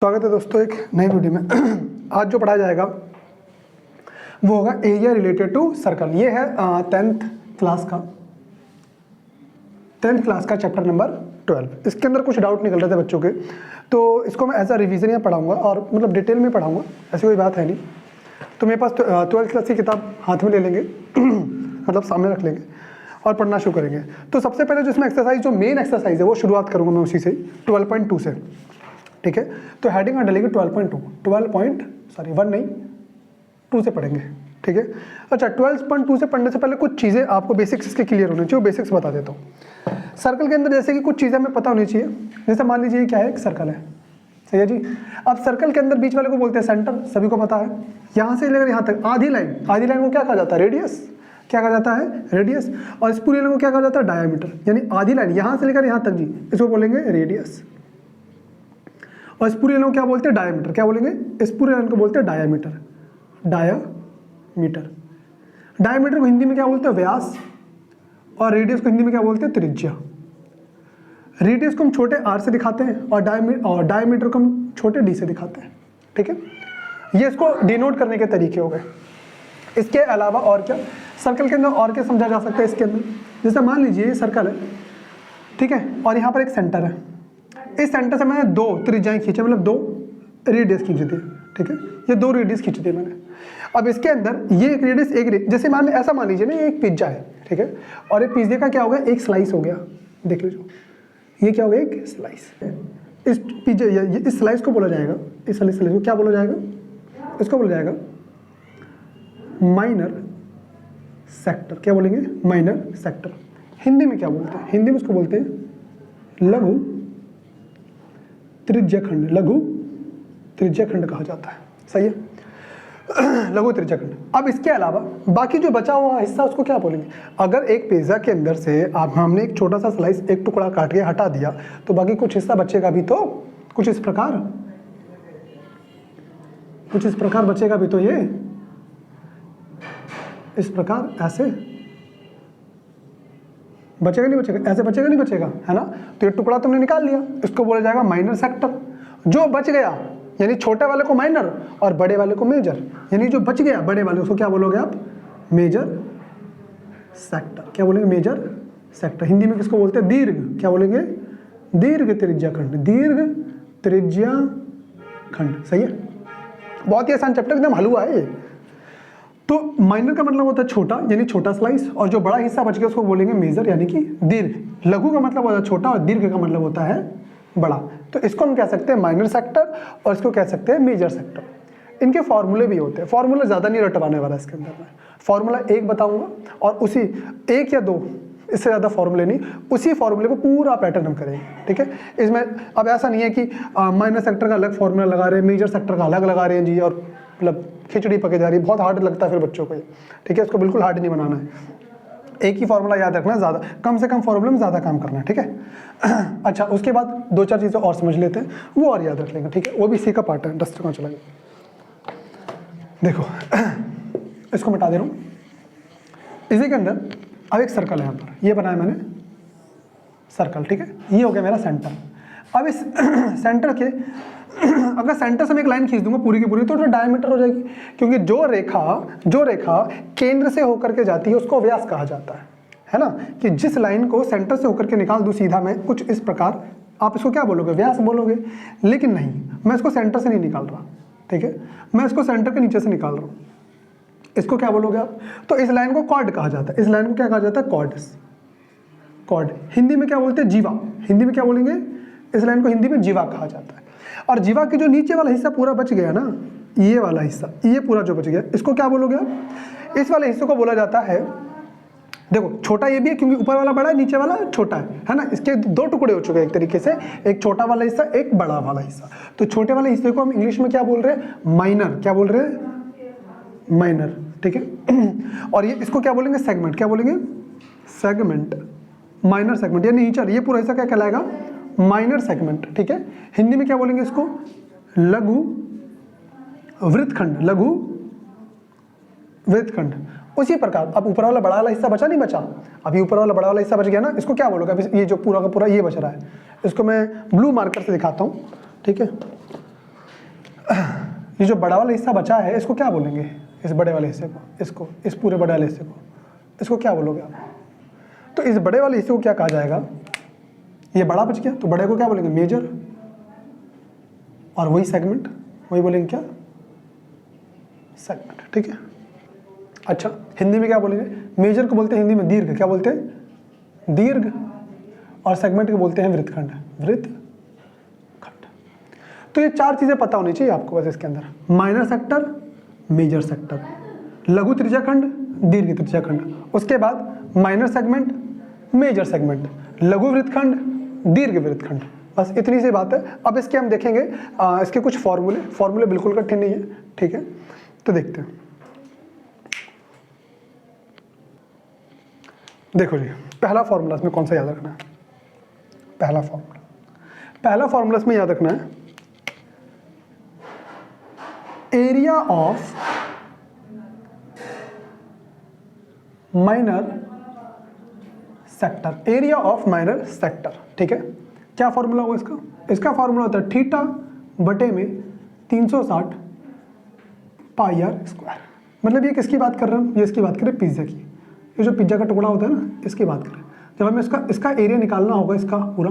स्वागत है दोस्तों एक नई वीडियो में। आज जो पढ़ाया जाएगा वो होगा एरिया रिलेटेड टू सर्कल। ये है 10th क्लास का चैप्टर नंबर 12। इसके अंदर कुछ डाउट निकल रहे थे बच्चों के, तो इसको मैं एज अ रिवीजन यहाँ पढ़ाऊँगा और मतलब डिटेल में पढ़ाऊँगा, ऐसी कोई बात है नहीं। तो मेरे पास 12th क्लास की किताब हाथ में ले लेंगे मतलब सामने रख लेंगे और पढ़ना शुरू करेंगे। तो सबसे पहले जो इसमें एक्सरसाइज, जो मेन एक्सरसाइज है वो शुरुआत करूँगा मैं उसी से 12.2 से, ठीक है। तो हेडिंग में डलेगी 2 से पढ़ेंगे, ठीक है। अच्छा, 12.2 से पढ़ने से पहले कुछ चीज़ें आपको बेसिक्स इसके क्लियर होनी चाहिए, वो बेसिक्स बता देता हूँ। सर्कल के अंदर जैसे कि कुछ चीज़ें हमें पता होनी चाहिए। जैसे मान लीजिए क्या है, एक सर्कल है, सही है जी। अब सर्कल के अंदर बीच वाले को बोलते हैं सेंटर, सभी को पता है। यहाँ से लेकर यहाँ तक आधी लाइन को क्या कहा जाता है, रेडियस। क्या कहा जाता है, रेडियस। और इस पूरी लाइन को क्या कहा जाता है, डायमीटर। यानी आधी लाइन यहाँ से लेकर यहाँ तक जी, इसको बोलेंगे रेडियस। और इस पूरी लाइन को क्या बोलते हैं, डायमीटर। क्या बोलेंगे, इस पूरी लाइन को बोलते हैं डायमीटर। डायमीटर को हिंदी में क्या बोलते हैं, व्यास। और रेडियस को हिंदी में क्या बोलते हैं, त्रिज्या। रेडियस को हम छोटे r से दिखाते हैं और डायमीटर को हम छोटे d से दिखाते हैं, ठीक है। ये इसको डिनोट करने के तरीके हो गए। इसके अलावा और क्या सर्कल के अंदर और क्या समझा जा सकता है इसके अंदर। जैसे मान लीजिए ये सर्कल है, ठीक है, और यहाँ पर एक सेंटर है। इस सेंटर से मैंने 2 त्रिज्याएं खींचे, मतलब 2 रेडियस खींच दी, ठीक है। ये 2 रेडियस खींच दी मैंने। अब इसके अंदर ये एक रेडियस जैसे ऐसा मान लीजिए ना, ये एक पिज्जा है, ठीक है। और ये पिज्जे का क्या हो गया, एक स्लाइस हो गया। देख लीजिए ये क्या हो गया, एक स्लाइस। इस पिज्जे इस स्लाइस को बोला जाएगा, इस स्लाइस को क्या बोला जाएगा, इसको बोला जाएगा माइनर सेक्टर। क्या बोलेंगे, माइनर सेक्टर। हिंदी में क्या बोलते हैं, हिंदी में इसको बोलते हैं लघु त्रिज्याखंड। लघु त्रिज्याखंड कहा जाता है, सही है, लघु त्रिज्याखंड। अब इसके अलावा बाकी जो बचा हुआ हिस्सा उसको क्या बोलेंगे। अगर एक पिज्जा के अंदर से हमने एक छोटा सा स्लाइस, एक टुकड़ा काट के हटा दिया, तो बाकी कुछ हिस्सा बचेगा भी, तो कुछ इस प्रकार बचेगा भी। तो ये इस प्रकार ऐसे बचेगा नहीं बचेगा, ऐसे बचेगा नहीं बचेगा, है ना। तो ये टुकड़ा तुमने निकाल लिया, इसको बोला जाएगा माइनर सेक्टर। जो बच गया यानी छोटे वाले को माइनर और बड़े वाले को मेजर, यानी जो बच गया बड़े वाले उसको क्या बोलोगे आप, मेजर सेक्टर। क्या बोलेंगे, मेजर सेक्टर। हिंदी में किसको बोलते हैं, दीर्घ। क्या बोलेंगे, दीर्घ त्रिज्याखंड। दीर्घ त्रिज्याखंड, सही है। बहुत ही आसान चैप्टर, एकदम हलवा है ये। तो माइनर का मतलब होता है छोटा, यानी छोटा स्लाइस, और जो बड़ा हिस्सा बच गया उसको बोलेंगे मेजर, यानी कि दीर्घ। लघु का मतलब होता है छोटा और दीर्घ का मतलब होता है बड़ा। तो इसको हम कह सकते हैं माइनर सेक्टर और इसको कह सकते हैं मेजर सेक्टर। इनके फॉर्मूले भी होते हैं, फॉर्मूला ज़्यादा नहीं रटवाने वाला इसके अंदर। मैं फॉर्मूला एक बताऊंगा और उसी 1 या 2, इससे ज़्यादा फॉर्मूले नहीं, उसी फॉर्मूले को पूरा पैटर्न हम करेंगे, ठीक है। इसमें अब ऐसा नहीं है कि माइनर सेक्टर का अलग फॉर्मूला लगा रहे हैं, मेजर सेक्टर का अलग लगा रहे हैं जी, और मतलब खिचड़ी पके जा रही है। बहुत हार्ड लगता है फिर बच्चों को ये, ठीक है। इसको बिल्कुल हार्ड नहीं बनाना है, एक ही फॉर्मूला याद रखना, ज़्यादा कम से कम फॉर्मूले में ज़्यादा काम करना है, ठीक है। अच्छा, उसके बाद 2-4 चीज़ें और समझ लेते हैं, वो और याद रख लेंगे, ठीक है। वो भी इसी का पार्ट है। डस्टर कहाँ चला गया, देखो इसको मिटा दे रहा हूँ। इसी के अंदर अब एक सर्कल है, यहाँ पर ये बनाया मैंने सर्कल, ठीक है। ये हो गया मेरा सेंटर। अब इस सेंटर के अगर सेंटर से मैं एक लाइन खींच दूंगा पूरी की पूरी, तो डायमीटर हो जाएगी, क्योंकि जो रेखा केंद्र से होकर के जाती है उसको व्यास कहा जाता है ना। कि जिस लाइन को सेंटर से होकर के निकाल दूं सीधा मैं कुछ इस प्रकार, आप इसको क्या बोलोगे, व्यास बोलोगे। लेकिन नहीं, मैं इसको सेंटर से नहीं निकाल रहा, ठीक है, मैं इसको सेंटर के नीचे से निकाल रहा हूँ। इसको क्या बोलोगे आप, तो इस लाइन को कॉर्ड कहा जाता है। इस लाइन को क्या कहा जाता है, कॉर्ड। हिंदी में क्या बोलते हैं, जीवा। हिंदी में क्या बोलेंगे, इस लाइन को हिंदी में जीवा कहा जाता है। और जीवा की जो नीचे वाला हिस्सा पूरा बच गया ना, ये वाला हिस्सा, ये पूरा जो बच गया, इसको क्या बोलोगे आप, इस वाले हिस्से को बोला जाता है, देखो छोटा ये भी है क्योंकि ऊपर वाला बड़ा है, नीचे वाला छोटा है ना। इसके 2 टुकड़े हो चुके हैं एक तरीके से, एक छोटा वाला हिस्सा, एक बड़ा वाला हिस्सा। तो छोटे वाले हिस्से को हम इंग्लिश में क्या बोल रहे हैं, माइनर। क्या बोल रहे हैं, माइनर, ठीक है। और ये इसको क्या बोलेंगे, सेगमेंट। क्या बोलेंगे, सेगमेंट, माइनर सेगमेंट। यानी नीचे ये पूरा हिस्सा क्या कहलाएगा, माइनर सेगमेंट, ठीक है। हिंदी में क्या बोलेंगे इसको, लघु वृत्तखंड। लघु वृत्तखंड। उसी प्रकार अब ऊपर वाला बड़ा वाला हिस्सा बचा नहीं बचा, अभी ऊपर वाला बड़ा वाला हिस्सा बच गया ना, इसको क्या बोलोगे, अभी ये जो पूरा का पूरा ये बच रहा है, इसको मैं ब्लू मार्कर से दिखाता हूँ, ठीक है। ये जो बड़ा वाला हिस्सा बचा है इसको क्या बोलेंगे, इस बड़े वाले हिस्से को, इसको, इस पूरे बड़े वाले हिस्से को, इसको क्या बोलोगे आप? तो इस बड़े वाले हिस्से को क्या कहा जाएगा, ये बड़ा बच गया तो बड़े को क्या बोलेंगे, मेजर, और वही सेगमेंट, वही बोलेंगे क्या, सेगमेंट, ठीक है। अच्छा, हिंदी में क्या बोलेंगे, मेजर को बोलते हैं हिंदी में दीर्घ, क्या बोलते हैं, दीर्घ, और सेगमेंट को बोलते हैं वृत्तखंड, वृत्तखंड। तो ये चार चीजें पता होनी चाहिए आपको बस इसके अंदर, माइनर सेक्टर, मेजर सेक्टर, लघु त्रिज्याखंड, दीर्घ त्रिज्याखंड, उसके बाद माइनर सेगमेंट, मेजर सेगमेंट, लघु वृत्तखंड, दीर्घ वृत्तखंड, बस इतनी सी बात है। अब इसके हम देखेंगे इसके कुछ फॉर्मूले बिल्कुल कठिन नहीं है, ठीक है। तो देखते हैं, देखो जी, पहला फॉर्मूला इसमें कौन सा याद रखना है, पहला फॉर्मूला इसमें याद रखना है, area of minor sector, area of minor sector, ठीक है। क्या फॉर्मूला होगा इसका, इसका फॉर्मूला होता है थीटा बटे में 360 पाई आर स्क्वायर। मतलब ये किसकी बात कर रहे हैं, ये इसकी बात करें पिज्जा की, ये जो पिज्जा का टुकड़ा होता है ना, इसकी बात करें। जब हमें इसका एरिया निकालना होगा इसका पूरा,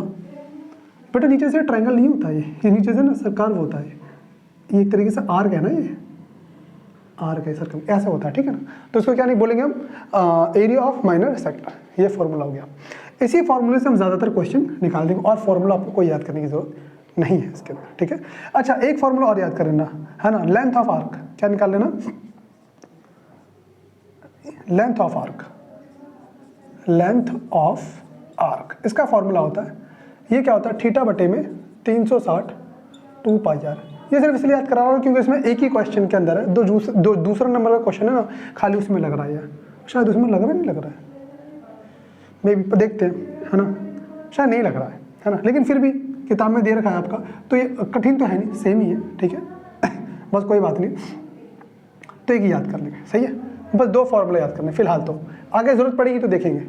बेटा नीचे से ट्रायंगल नहीं होता है, ये नीचे से ना सर्कल होता है, ये एक तरीके से आर्क है ना, ये आर्क है, सर्कल ऐसा होता है, ठीक है ना। तो इसको क्या नहीं बोलेंगे हम, एरिया ऑफ माइनर सेक्टर, ये फॉर्मूला हो गया। इसी फॉर्मूले से हम ज़्यादातर क्वेश्चन निकाल देंगे, और फॉर्मूला आपको कोई याद करने की जरूरत नहीं है इसके अंदर, ठीक है। अच्छा, एक फॉर्मूला और याद कर लेना, है ना, लेंथ ऑफ आर्क, क्या निकाल लेना, length of arc, length of arc, इसका फॉर्मूला होता है, ये क्या होता है, थीटा बटे में 360 2 पाई आर। ये सिर्फ इसलिए याद करा रहा हूँ क्योंकि इसमें एक ही क्वेश्चन के अंदर है, दूसरा नंबर का क्वेश्चन है ना, खाली उसमें लग रहा है, शायद उसमें लग रहा है, नहीं लग रहा है, मे भी देखते हैं, है ना, शायद नहीं लग रहा है ना, लेकिन फिर भी किताब में दे रखा है आपका, तो ये कठिन तो है नहीं, सेम ही है, ठीक है। बस कोई बात नहीं, तो एक ही याद कर लेंगे, सही है, बस 2 फॉर्मूले याद करने फिलहाल, तो आगे जरूरत पड़ेगी तो देखेंगे।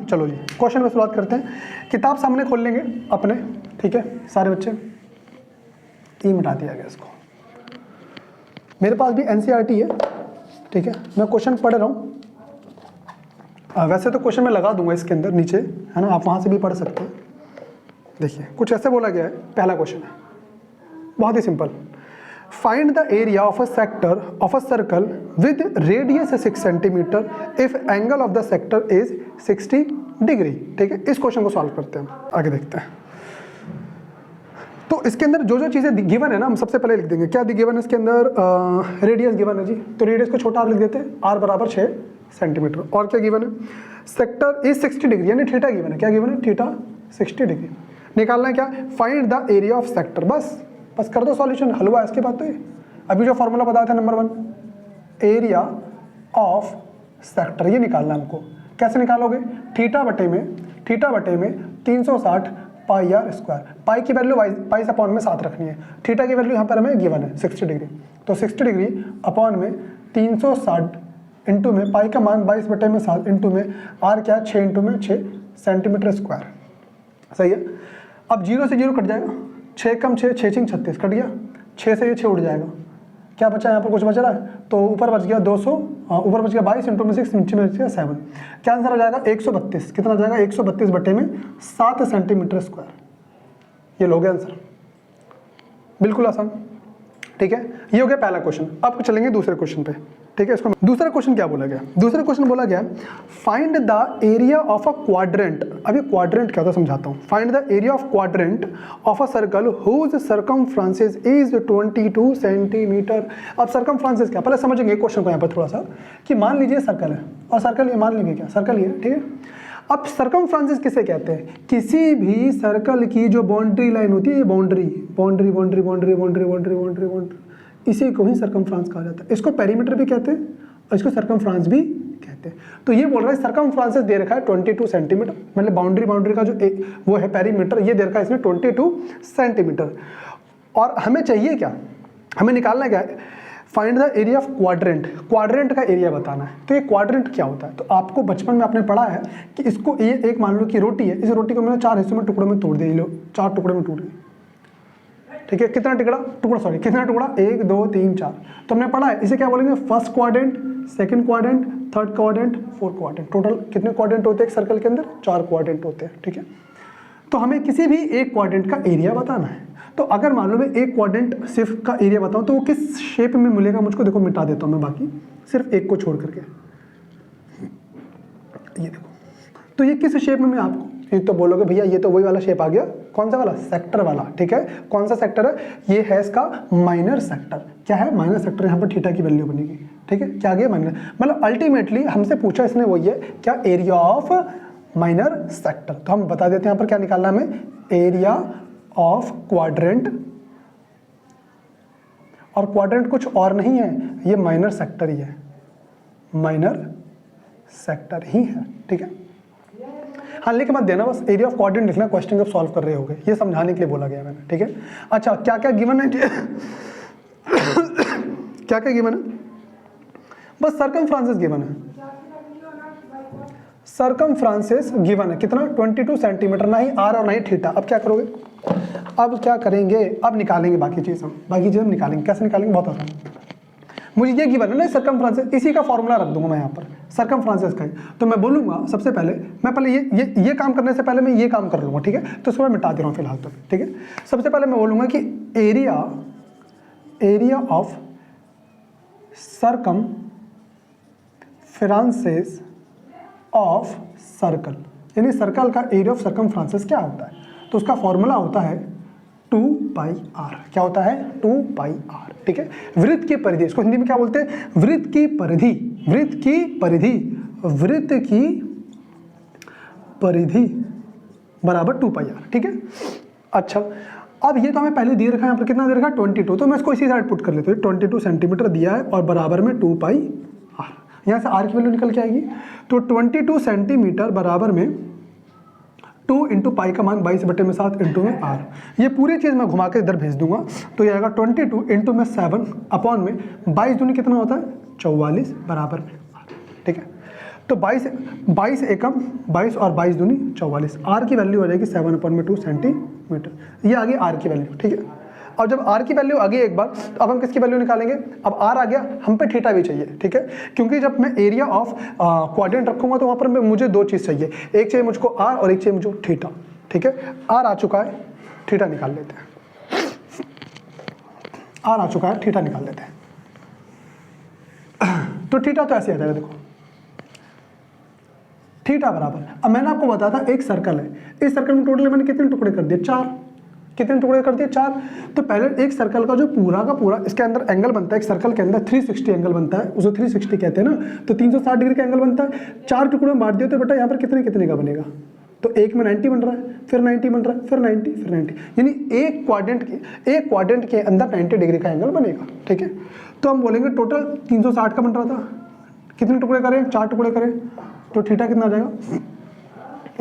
चलो जी, क्वेश्चन में शुरुआत करते हैं। किताब सामने खोल लेंगे अपने, ठीक है, सारे बच्चे, ये मिटा दिया गया इसको, मेरे पास भी एनसीईआरटी है, ठीक है, मैं क्वेश्चन पढ़ रहा हूँ, वैसे तो क्वेश्चन मैं लगा दूंगा इसके अंदर नीचे, है ना, आप वहाँ से भी पढ़ सकते हैं। देखिए कुछ ऐसे बोला गया है, पहला क्वेश्चन है बहुत ही simple, find the area of a sector of a circle with radius 6 centimetre if angle of the sector is 60 degree, ठीक है। इस क्वेश्चन को सॉल्व करते हैं, आगे देखते हैं। तो इसके अंदर जो जो चीज़ें गिवन है ना, हम सबसे पहले लिख देंगे क्या गिवन है इसके अंदर, रेडियस गिवन है जी, तो रेडियस को छोटा r लिख देते हैं, r बराबर 6 सेंटीमीटर। और क्या गिवन है, सेक्टर इज 60 डिग्री, यानी थीटा गिवन है, क्या गिवन है, थीटा 60 डिग्री। निकालना है क्या, find the area of sector, बस कर दो सॉल्यूशन, हलवा है इसके बाद। तो ये अभी जो फॉर्मूला बताया था नंबर 1, एरिया ऑफ सेक्टर, ये निकालना है हमको। कैसे निकालोगे, थीटा बटे में 360 पाई आर स्क्वायर, पाई की वैल्यू पाई अपॉन में 7 रखनी है, थीटा की वैल्यू यहाँ पर हमें गिवन है 60 डिग्री, तो 60 डिग्री अपॉन में 360 इंटू में पाई का मान 22 बटे में 7 इंटू में आर क्या है 6 इंटू में 6 सेंटीमीटर स्क्वायर, सही है। अब 0 से 0 कट जाएगा, 6 कम 6, 6 6 36 कट गया, 6 से ये 6 उड़ जाएगा, क्या बचा यहाँ पर, कुछ बच रहा है, तो ऊपर बच गया 200, ऊपर बच गया 22 इंटू में 6, नीचे में बच गया 7, क्या आंसर आ जाएगा 132, कितना आ जाएगा 132 बटे में 7 सेंटीमीटर स्क्वायर, ये लोगे आंसर, बिल्कुल आसान, ठीक है। ये हो गया पहला क्वेश्चन। अब चलेंगे दूसरे क्वेश्चन पे, ठीक है। इसको दूसरा क्वेश्चन क्या बोला गया, दूसरा क्वेश्चन बोला गया find the area of a quadrant. अभी क्वाड्रेंट क्या होता है समझाता हूँ। Find the area of quadrant of a circle whose circumference is 22 centimetre. अब सर्कमफ्रेंस क्या, पहले समझेंगे क्वेश्चन को यहाँ पर थोड़ा सा, कि मान लीजिए सर्कल है, और सर्कल ये मान लीजिए क्या सर्कल ही है, ठीक है। अब सर्कमफ्रेंस किसे कहते हैं, किसी भी सर्कल की जो बाउंड्री लाइन होती है, ये boundary boundary boundary boundary boundary boundary boundary boundary, इसी को ही सर्कमफ्रेंस कहा जाता है। इसको पेरीमीटर भी कहते हैं और इसको सर्कमफ्रेंस भी कहते हैं। तो ये बोल रहा है सर्कमफ्रेंस दे रखा है 22 सेंटीमीटर, मतलब बाउंड्री का जो वो है पेरीमीटर, ये दे रखा है इसने 22 सेंटीमीटर। और हमें चाहिए क्या, हमें निकालना क्या है, find the area of quadrant, quadrant का एरिया बताना है। तो ये क्वाड्रेंट क्या होता है, तो आपको बचपन में आपने पढ़ा है कि इसको ये एक मान लो कि रोटी है, इस रोटी को मैंने 4 हिस्सों में टुकड़ों में तोड़ दिया, लो 4 टुकड़ों में टूट गई, ठीक है। कितना टुकड़ा सॉरी कितना टुकड़ा, 1 2 3 4। तो हमने पढ़ा है इसे क्या बोलेंगे, first quadrant, second quadrant, third quadrant, fourth quadrant. Total कितने क्वाड्रेंट होते हैं एक सर्कल के अंदर, 4 क्वाड्रेंट होते हैं, ठीक है। तो हमें किसी भी एक क्वाड्रेंट का एरिया बताना है। तो अगर मान लो मैं एक क्वाड्रेंट सिर्फ का एरिया बताऊं तो वो किस शेप में मिलेगा मुझको, देखो मिटा देता हूं मैं बाकी, सिर्फ एक को छोड़ करके, ये देखो। तो ये किस शेप में मैं आपको, ये तो बोलोगे भैया ये तो वही वाला शेप आ गया, कौन सा वाला, सेक्टर वाला, ठीक है। कौन सा सेक्टर है, ये है इसका माइनर सेक्टर। क्या है, माइनर सेक्टर। यहाँ पर थीटा की वैल्यू बनेगी, ठीक है। क्या आ गया, माइनर। मतलब अल्टीमेटली हमसे पूछा इसने वही है, क्या, एरिया ऑफ माइनर सेक्टर। तो हम बता देते हैं यहाँ पर क्या निकालना है हमें, एरिया ऑफ क्वाड्रेंट। और क्वाड्रेंट कुछ और नहीं है, ये माइनर सेक्टर ही है, माइनर सेक्टर ही है, ठीक है। हाँ लेकिन मत देना, बस एरिया ऑफ क्वाड्रेंट लिखना, क्वेश्चन जब सॉल्व कर रहे होगे, ये समझाने के लिए बोला गया मैंने, ठीक है। अच्छा क्या क्या गिवन है क्या क्या गिवन है, बस सर्कमफ्रांसेस गिवन है, सर्कमफ्रांसेस गिवन है। कितना, 22 सेंटीमीटर, ना ही आर और ना ही थीटा। अब क्या करोगे, अब क्या करेंगे, अब निकालेंगे बाकी चीज़ हम निकालेंगे। कैसे निकालेंगे, बहुत आसान। मुझे ये गिवन है ना सर्कमफ्रांसेस, इसी का फॉर्मूला रख दूंगा मैं यहाँ पर सर्कमफ्रांसेस का ही। तो मैं बोलूंगा सबसे पहले, मैं पहले ये काम करने से पहले मैं ये काम कर लूंगा, ठीक है। तो उसको मैं मिटा दे रहा हूँ फिलहाल तो, ठीक है। सबसे पहले मैं बोलूंगा कि एरिया ऑफ सर्कमफ्रांसेस ऑफ सर्कल, यानी सर्कल का एरिया ऑफ सर्कमफ्रांसेस क्या होता है, तो उसका फॉर्मूला होता है 2πr। क्या होता है, 2πr, ठीक है। वृत्त की परिधि, इसको हिंदी में क्या बोलते हैं, वृत्त की परिधि, वृत्त की परिधि, वृत्त की परिधि बराबर 2πr, ठीक है। अच्छा अब ये तो हमें पहले दे रखा है, यहाँ पर कितना दे रखा है, 22। तो मैं इसको इसी साइड पुट कर लेता हूँ, 22 सेंटीमीटर दिया है और बराबर में 2πr। यहाँ से आर की वैल्यू निकल के आएगी, तो 22 सेंटीमीटर बराबर में 2 इंटू पाई का मान 22/7 इंटू में आर। ये पूरी चीज़ मैं घुमा के इधर भेज दूंगा, तो ये आएगा 22 इंटू में 7 अपॉन में 22 दूनी कितना होता है, 44 बराबर में आर, ठीक है। तो 22 एकम 22 और 22 दूनी 44, आर की वैल्यू हो जाएगी 7/2 सेंटीमीटर। ये आ गई आर की वैल्यू, ठीक है। और जब आर की वैल्यू आ गई एक बार, तो अब हम किसकी वैल्यू निकालेंगे, अब आर आ गया, हम पे थीटा भी चाहिए, ठीक है। क्योंकि जब मैं एरिया ऑफ क्वाड्रेंट रखूंगा तो वहाँ पर मुझे दो चीज़ चाहिए, एक चाहिए मुझको आर और एक चाहिए मुझको थीटा, ठीक है। आर आ चुका है, थीटा निकाल लेते हैं, आर आ चुका है, थीटा निकाल लेते हैं। तो थीटा तो ऐसे आ जाएगा, देखो थीटा बराबर, अब मैंने आपको बताया था एक सर्कल है, इस सर्कल में टोटल मैंने कितने टुकड़े कर दिए, 4। कितने टुकड़े कर दिए, 4। तो पहले एक सर्कल का जो पूरा का पूरा इसके अंदर एंगल बनता है, एक सर्कल के अंदर 360 एंगल बनता है, उसे 360 कहते हैं ना, तो 360 डिग्री का एंगल बनता है। 4 टुकड़ों में बांट दिए तो बेटा यहाँ पर कितने कितने का बनेगा, तो एक में 90 बन रहा है, फिर 90 बन रहा है, फिर 90, फिर 90, यानी एक क्वाड्रेंट के अंदर 90 डिग्री का एंगल बनेगा, ठीक है। तो हम बोलेंगे टोटल 360 का बन रहा था, कितने टुकड़े करें, 4 टुकड़े करें, तो थीटा कितना आ जाएगा,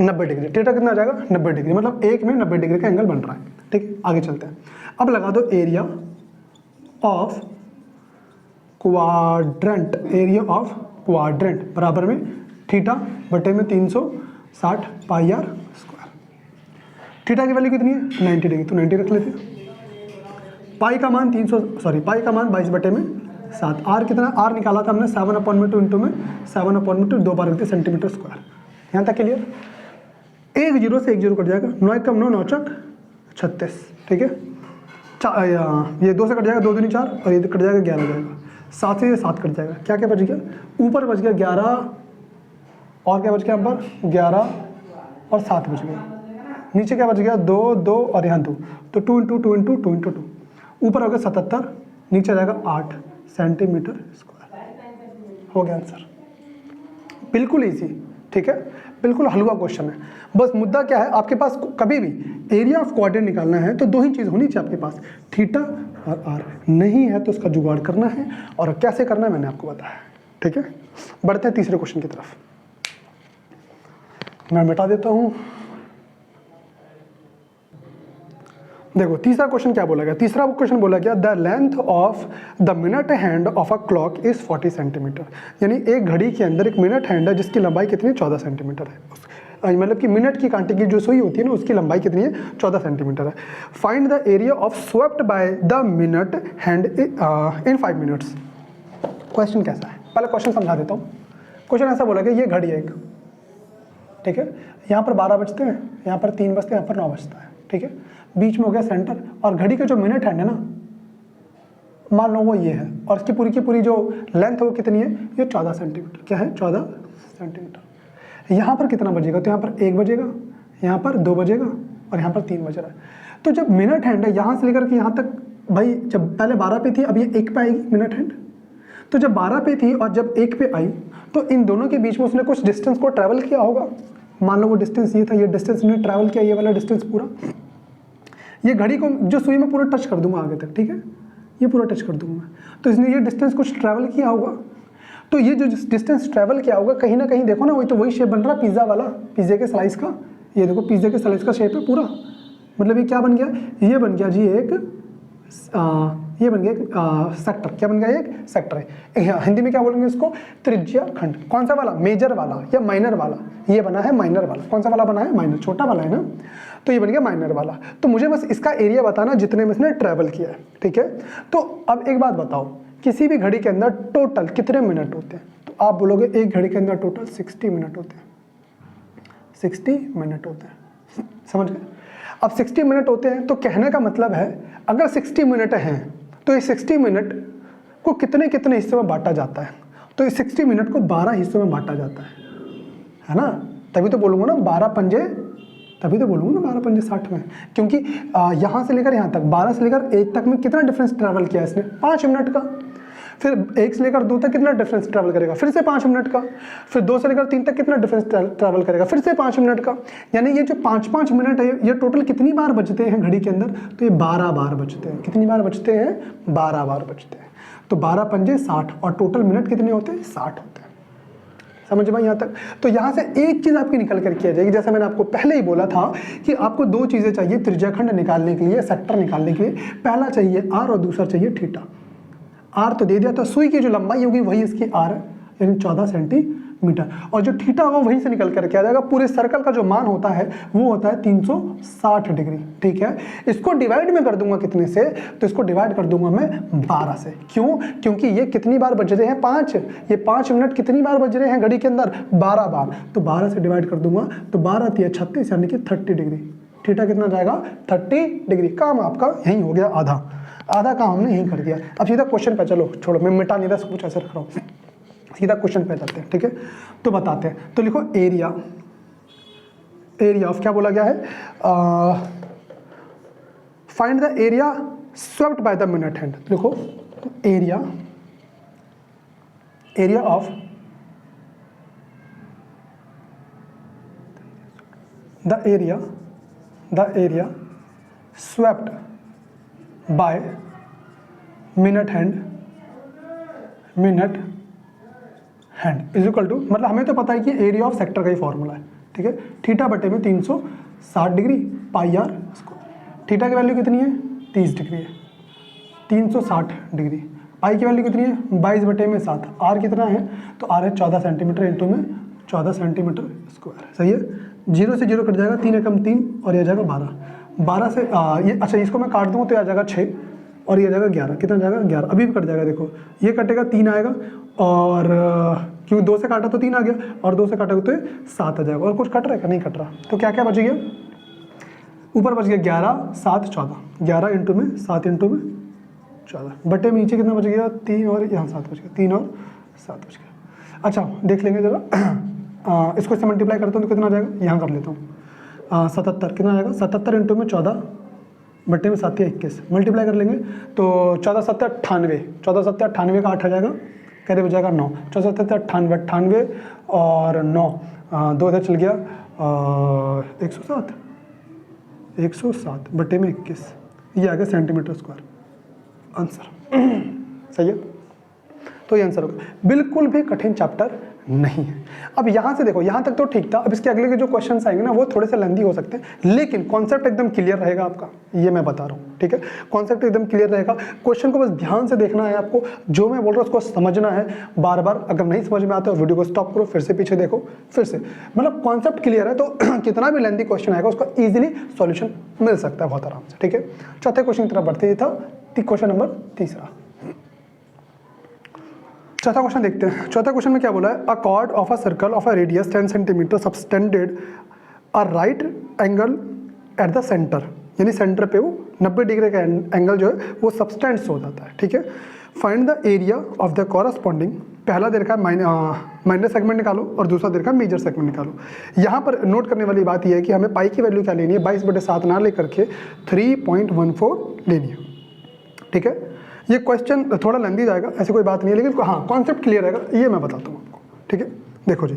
90 डिग्री। थीटा कितना आ जाएगा, 90 डिग्री, मतलब एक में 90 डिग्री का एंगल बन रहा है, ठीक है। आगे चलते हैं, अब लगा दो area of quadrant, area of quadrant बराबर में थीटा बटे में 360 पाई आर स्क्वायर। थीटा की वैल्यू कितनी है, 90 डिग्री, तो 90 रख लेते हैं। पाई का मान 22/7, आर कितना, आर निकाला था हमने 7/2 इंटू में 7/2, 2 बार रखते सेंटीमीटर स्क्वायर। यहाँ तक क्लियर, 1 0 से 1 0 कट जाएगा, 9 कम 9 9 चक 36, ठीक है। ये 2 से कट जाएगा, 2 दूनी 4 और ये कट जाएगा 11 जाएगा, 7 से ये 7 कट जाएगा, क्या क्या बच गया, ऊपर बच गया 11 और क्या बच गया यहाँ पर 11 और 7 बच गया, नीचे क्या बच गया 2 2 और यहाँ 2, तो 2 इंटू 2 इंटू 2 इंटू 2, ऊपर हो गया 77, नीचे जाएगा 8 सेंटीमीटर स्क्वायर। हो गया आंसर, बिल्कुल ईजी, ठीक है, बिल्कुल हलवा क्वेश्चन है। बस मुद्दा क्या है, आपके पास कभी भी एरिया ऑफ क्वाड्रेंट निकालना है तो 2 ही चीज़ होनी चाहिए आपके पास, थीटा और आर। नहीं है तो उसका जुगाड़ करना है, और कैसे करना है मैंने आपको बताया, ठीक है। बढ़ते हैं तीसरे क्वेश्चन की तरफ, मैं मिटा देता हूँ। देखो तीसरा क्वेश्चन क्या बोला गया, तीसरा क्वेश्चन बोला गया the length of the minute hand of a clock is 40 centimetre, यानी एक घड़ी के अंदर एक मिनट हैंड है जिसकी लंबाई कितनी 14 सेंटीमीटर है। मतलब कि मिनट की कांटे की जो सुई होती है ना उसकी लंबाई कितनी है, 14 सेंटीमीटर है। Find the area of swept by the minute hand in 5 minutes. Question कैसा है, पहले क्वेश्चन समझा देता हूँ। क्वेश्चन ऐसा बोला कि ये घड़ी है एक, ठीक है, यहाँ पर 12 बजते हैं, यहाँ पर 3 बजते हैं, यहाँ पर 9 बजता है, ठीक है, बीच में हो गया सेंटर, और घड़ी के जो मिनट हैंड है ना, मान लो वो ये है, और इसकी पूरी की पूरी जो लेंथ है वो कितनी है, ये 14 सेंटीमीटर। क्या है, 14 सेंटीमीटर। यहाँ पर कितना बजेगा, तो यहाँ पर 1 बजेगा, यहाँ पर 2 बजेगा, और यहाँ पर 3 बज रहा है। तो जब मिनट हैंड है यहाँ से लेकर के यहाँ तक, भाई जब पहले 12 पे थी, अब ये 1 पे आएगी मिनट हैंड। तो जब 12 पे थी और जब 1 पे आई, तो इन दोनों के बीच में उसने कुछ डिस्टेंस को ट्रैवल किया होगा। मान लो वो डिस्टेंस ये था, ये डिस्टेंस ने ट्रैवल किया, ये वाला डिस्टेंस पूरा। ये घड़ी को जो सुई में पूरा टच कर दूंगा आगे तक, ठीक है, ये पूरा टच कर दूंगा, तो इसने ये डिस्टेंस कुछ ट्रैवल किया होगा। तो ये जो डिस्टेंस ट्रैवल किया होगा कहीं ना कहीं, देखो ना, वही तो वही शेप बन रहा पिज़्ज़ा वाला, पिज़्ज़े के स्लाइस का। ये देखो पिज़्ज़े के स्लाइस का शेप है पूरा। मतलब ये क्या बन गया, ये बन गया जी एक ये बन गया एक सेक्टर। क्या बन गया, एक सेक्टर है। हिंदी में क्या बोलेंगे इसको, त्रिज्या खंड। कौन सा वाला, मेजर वाला या माइनर वाला? ये बना है माइनर वाला। कौन सा वाला बना है, माइनर, छोटा वाला है ना, तो ये बन गया माइनर वाला। तो मुझे बस इसका एरिया बताना जितने में इसने ट्रैवल किया है, ठीक है। तो अब एक बात बताओ, किसी भी घड़ी के अंदर टोटल कितने मिनट होते हैं? तो आप बोलोगे एक घड़ी के अंदर टोटल 60 मिनट होते हैं। 60 मिनट होते हैं, समझ गए? अब 60 मिनट होते हैं, तो कहने का मतलब है अगर 60 मिनट हैं तो ये 60 मिनट को कितने कितने हिस्सों में बांटा जाता है? तो इस 60 मिनट को 12 हिस्सों में बांटा जाता है ना। तभी तो बोलूँगा ना 12 पंजे, तभी तो बोलूँगा ना 12 पंजे 60 में, क्योंकि यहाँ से लेकर यहाँ तक, 12 से लेकर 1 तक में कितना डिफरेंस ट्रैवल किया इसने, 5 मिनट का। फिर 1 से लेकर 2 तक कितना डिफरेंस ट्रैवल करेगा, फिर से 5 मिनट का। फिर 2 से लेकर 3 तक कितना डिफरेंस ट्रैवल करेगा, फिर से 5 मिनट का। यानी ये जो 5-5 मिनट है, ये टोटल कितनी बार बजते हैं घड़ी के अंदर? तो ये 12 बार बजते हैं। कितनी बार बजते हैं? 12 बार बजते हैं। तो 12 पंजे 60, और टोटल मिनट कितने होते हैं? 60 होते हैं। समझ में यहाँ तक? तो यहाँ से एक चीज़ आपकी निकल कर किया जाएगी, जैसे मैंने आपको पहले ही बोला था कि आपको 2 चीज़ें चाहिए त्रिज्याखंड निकालने के लिए, सेक्टर निकालने के लिए। पहला चाहिए आर और दूसरा चाहिए थीटा। आर तो दे दिया, तो सुई की जो लंबाई होगी वही इसकी आर है, यानी 14 सेंटीमीटर, और जो थीटा होगा वहीं से निकल कर के आ जाएगा। पूरे सर्कल का जो मान होता है वो होता है 360 डिग्री, ठीक है। इसको डिवाइड में कर दूंगा कितने से, तो इसको डिवाइड कर दूंगा मैं 12 से। क्यों? क्योंकि ये कितनी बार बज रहे हैं, 5। ये 5 मिनट कितनी बार बज रहे हैं घड़ी के अंदर? 12 बार। तो 12 से डिवाइड कर दूंगा, तो 12 × 36 यानी कि 30 डिग्री। थीटा कितना जाएगा? 30 डिग्री। काम आपका यही हो गया, आधा काम हमने यही कर दिया। अब सीधा क्वेश्चन पे चलो, छोड़ो, मैं मिटा नहीं रहा, सब कुछ ऐसे रख रहा हूँ, सीधा क्वेश्चन पे चलते हैं, ठीक है। तो बताते हैं, तो लिखो एरिया ऑफ, क्या बोला गया है, find the area swept by the minute hand. लिखो area of the area swept by minute hand is equal to, मतलब हमें तो पता है कि एरिया ऑफ सेक्टर का ही फॉर्मूला है, ठीक है। थीटा बटे में 360 degree pi r square. Theta की वैल्यू कितनी है? 30 डिग्री है। 360 डिग्री। पाई की वैल्यू कितनी है? 22 बटे में 7। आर कितना है? तो आर है 14 सेंटीमीटर इंटू में 14 सेंटीमीटर स्क्वायर, सही है। 0 से 0 कट जाएगा, 3 एकम 3, और ये जाएगा 12। 12 से ये, अच्छा इसको मैं काट दूँ तो आ जाएगा 6, और ये जाएगा 11। कितना जाएगा? 11। अभी भी कट जाएगा, देखो ये कटेगा 3 आएगा, और क्योंकि 2 से काटा तो 3 आ गया, और 2 से काटेगा तो 7 आ जाएगा। और कुछ कट रहा है क्या? नहीं कट रहा। तो क्या क्या बच गया? ऊपर बच गया 11, 7, 14। 11 इंटू में 7 इंटू में 14 बटे में नीचे कितना बच गया? 3, और यहाँ 7 बच गया। 3 और 7 बच गया। अच्छा देख लेंगे जरा, इसको इससे मल्टीप्लाई करता हूँ तो कितना आ जाएगा? यहाँ कर लेता हूँ, 77। कितना आएगा? 77 इंटू में 14 बटे में 7 या 21, मल्टीप्लाई कर लेंगे तो 14 7 98। 14 7 98 का 8 आ जाएगा, करीब हो जाएगा 9। 14 7 98 और 9, 2 इधर चल गया, 107 बटे में 21, ये आ गया सेंटीमीटर स्क्वायर आंसर। सही है, तो ये आंसर होगा। बिल्कुल भी कठिन चैप्टर नहीं है। अब यहाँ से देखो, यहाँ तक तो ठीक था, अब इसके अगले के जो क्वेश्चंस आएंगे ना वो थोड़े से लेंदी हो सकते हैं, लेकिन कॉन्सेप्ट एकदम क्लियर रहेगा आपका, ये मैं बता रहा हूँ, ठीक है। कॉन्सेप्ट एकदम क्लियर रहेगा, क्वेश्चन को बस ध्यान से देखना है आपको, जो मैं बोल रहा हूँ उसको समझना है बार बार। अगर नहीं समझ में आता है वीडियो को स्टॉप करो, फिर से पीछे देखो, फिर से, मतलब कॉन्सेप्ट क्लियर है तो कितना भी लेंदी क्वेश्चन आएगा उसका ईजिली सॉल्यूशन मिल सकता है बहुत आराम से, ठीक है। चौथे क्वेश्चन की तरफ बढ़ते ही था, क्वेश्चन नंबर तीसरा। चौथा क्वेश्चन देखते हैं। चौथा क्वेश्चन में क्या बोला है, अ cord of a circle of a radius 10 centimetre subtended a right angle at the centre, यानी सेंटर पे वो 90 डिग्री का एंगल जो है वो सबस्टेंड्स हो जाता है, ठीक है। Find the area of the corresponding, पहला दे रखा है माइनर सेगमेंट निकालो और दूसरा दे रखा है मेजर सेगमेंट निकालो। यहाँ पर नोट करने वाली बात यह है कि हमें पाई की वैल्यू क्या लेनी है, 22/7 ना लेकर के 3.14 लेनी है, ठीक है। ये क्वेश्चन थोड़ा लेंदी जाएगा, ऐसी कोई बात नहीं है, लेकिन हाँ कॉन्सेप्ट क्लियर रहेगा, ये मैं बताता हूँ आपको, ठीक है। देखो जी,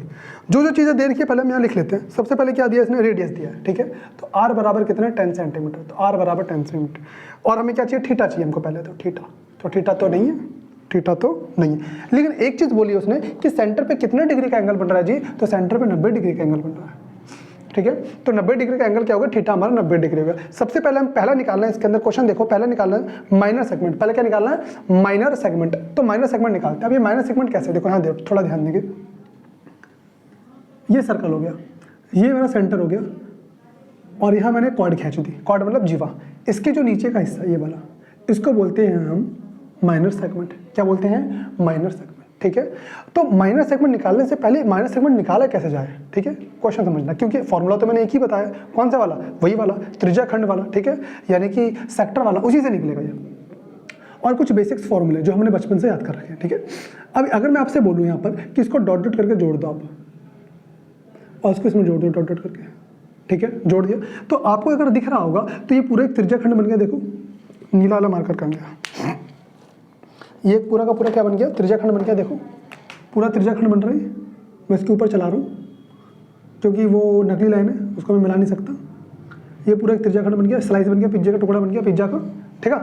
जो जो चीज़ें दे रखी है पहले हम यहाँ लिख लेते हैं। सबसे पहले क्या दिया इसने, रेडियस दिया है, ठीक है। तो r बराबर कितना है, 10 सेंटीमीटर, तो r बराबर 10 सेंटीमीटर, और हमें क्या चाहिए, थीटा चाहिए हमको पहले, तो थीटा तो नहीं है, थीटा तो नहीं है। लेकिन एक चीज़ बोली उसने कि सेंटर पे कितने डिग्री का एंगल बन रहा है जी, तो सेंटर पे 90 डिग्री का एंगल बन रहा है, ठीक है। तो 90 डिग्री का एंगल क्या होगा, थीटा हमारा 90 डिग्री होगा। सबसे पहले हम पहला निकालना है इसके अंदर, क्वेश्चन देखो, पहला निकालना है माइनर सेगमेंट। पहले क्या निकालना है, माइनर सेगमेंट, तो माइनर सेगमेंट निकालते हैं। अब ये माइनर सेगमेंट कैसे, देखो यहाँ देखो, थोड़ा ध्यान देंगे, ये सर्कल हो गया, ये मेरा सेंटर हो गया, और यहाँ मैंने कॉर्ड खींच दी, कॉर्ड मतलब जीवा, इसके जो नीचे का हिस्सा ये वाला, इसको बोलते हैं हम माइनर सेगमेंट। क्या बोलते हैं, माइनर सेगमेंट, ठीक है। तो माइनर सेगमेंट निकालने से पहले माइनर सेगमेंट निकाला कैसे जाए, ठीक है, क्वेश्चन समझना, क्योंकि फॉर्मूला तो मैंने एक ही बताया, कौन सा वाला, वही वाला त्रिज्या खंड वाला, ठीक है, यानी कि सेक्टर वाला, उसी से निकलेगा ये। और कुछ बेसिक्स फॉर्मूले जो हमने बचपन से याद कर रखे हैं, ठीक है। अब अगर मैं आपसे बोलूँ यहाँ पर कि इसको डॉट डॉट करके जोड़ दो आप, और उसको इसमें जोड़ दो डॉट डॉट करके, ठीक है, जोड़ दिया, तो आपको अगर दिख रहा होगा तो ये पूरा एक त्रिज्या खंड बन गया, देखो नीला वाला मार्कर कर गया, ये पूरा का पूरा क्या बन गया, त्रिज्या खंड बन गया, देखो पूरा त्रिज्या खंड बन रहा है। मैं इसके ऊपर चला रहा हूँ क्योंकि वो नकली लाइन है, उसको मैं मिला नहीं सकता। ये पूरा एक त्रिज्या खंड बन गया, स्लाइस बन गया, पिज्जे का टुकड़ा बन गया, पिज्जा का, ठीक है।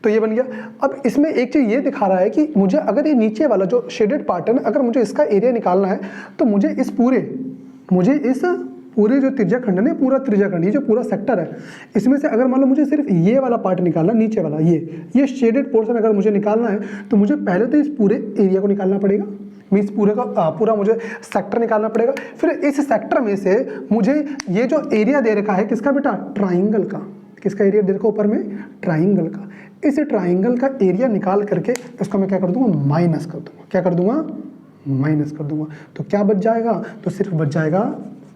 तो ये बन गया। अब इसमें एक चीज़ ये दिखा रहा है कि मुझे अगर ये नीचे वाला जो शेडेड पार्ट है ना, अगर मुझे इसका एरिया निकालना है तो मुझे इस पूरे जो त्रिज्या खंड है, पूरा त्रिज्या खंड, ये जो पूरा सेक्टर है, इसमें से अगर मान लो मुझे सिर्फ ये वाला पार्ट निकालना, नीचे वाला ये शेडेड पोर्शन अगर मुझे निकालना है तो मुझे पहले तो इस पूरे एरिया को निकालना पड़ेगा, मीन्स पूरे का पूरा मुझे सेक्टर निकालना पड़ेगा। फिर इस सेक्टर में से मुझे ये जो एरिया दे रखा है किसका बेटा, ट्राइंगल का, किसका एरिया दे रखा ऊपर में, ट्राइंगल का। इस ट्राइंगल का एरिया निकाल करके इसको मैं क्या कर दूंगा, माइनस कर दूंगा, क्या कर दूंगा, माइनस कर दूंगा। तो क्या बच जाएगा, तो सिर्फ बच जाएगा,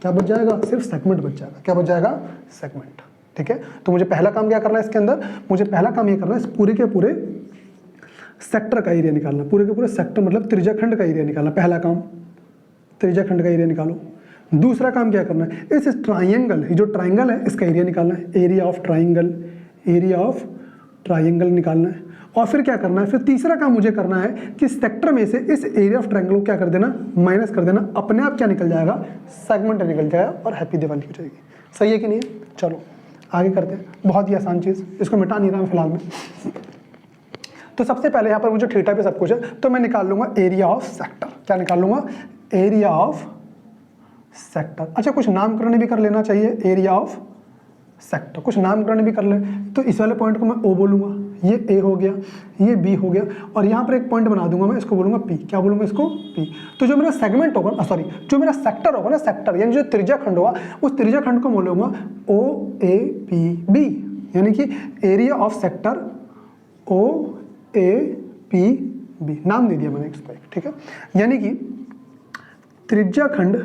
क्या बच जाएगा, सिर्फ सेगमेंट बच जाएगा। क्या बच जाएगा, सेगमेंट, ठीक है। तो मुझे पहला काम क्या करना है इसके अंदर, मुझे पहला काम ये करना है इस पूरे के पूरे सेक्टर का एरिया निकालना, पूरे के पूरे सेक्टर मतलब त्रिज्या खंड का एरिया निकालना, पहला काम त्रिज्या खंड का एरिया निकालो। दूसरा काम क्या करना है, इस ट्राइंगल, ये जो ट्राइंगल है इसका एरिया निकालना है, area of triangle, area of triangle निकालना है। और फिर क्या करना है, फिर तीसरा काम मुझे करना है कि सेक्टर में से इस एरिया ऑफ ट्रायंगल को क्या कर देना, माइनस कर देना, अपने आप क्या निकल जाएगा, सेगमेंट निकल जाएगा और हैप्पी दिवाली हो जाएगी। सही है कि नहीं है, चलो आगे करते हैं। बहुत ही आसान चीज़, इसको मिटा नहीं रहा फिलहाल में। तो सबसे पहले यहाँ पर मुझे थीटा पे सब कुछ है, तो मैं निकाल लूंगा एरिया ऑफ सेक्टर। क्या निकाल लूंगा, एरिया ऑफ सेक्टर। अच्छा कुछ नामकरण भी कर लेना चाहिए, एरिया ऑफ सेक्टर, कुछ नामकरण भी कर ले। तो इस वाले पॉइंट को मैं ओ बोलूंगा, ये ए हो गया, ये बी हो गया, और यहाँ पर एक पॉइंट बना दूंगा मैं, इसको बोलूंगा पी। क्या बोलूंगा इसको, पी। तो जो मेरा सेगमेंट होगा, सॉरी जो मेरा सेक्टर होगा ना, सेक्टर यानी जो त्रिज्या खंड होगा, उस त्रिज्या खंड को बोलूंगा ओ ए पी बी, यानी कि area of sector O A P B, नाम दे दिया मैंने इसको, ठीक है। यानी कि त्रिज्या खंड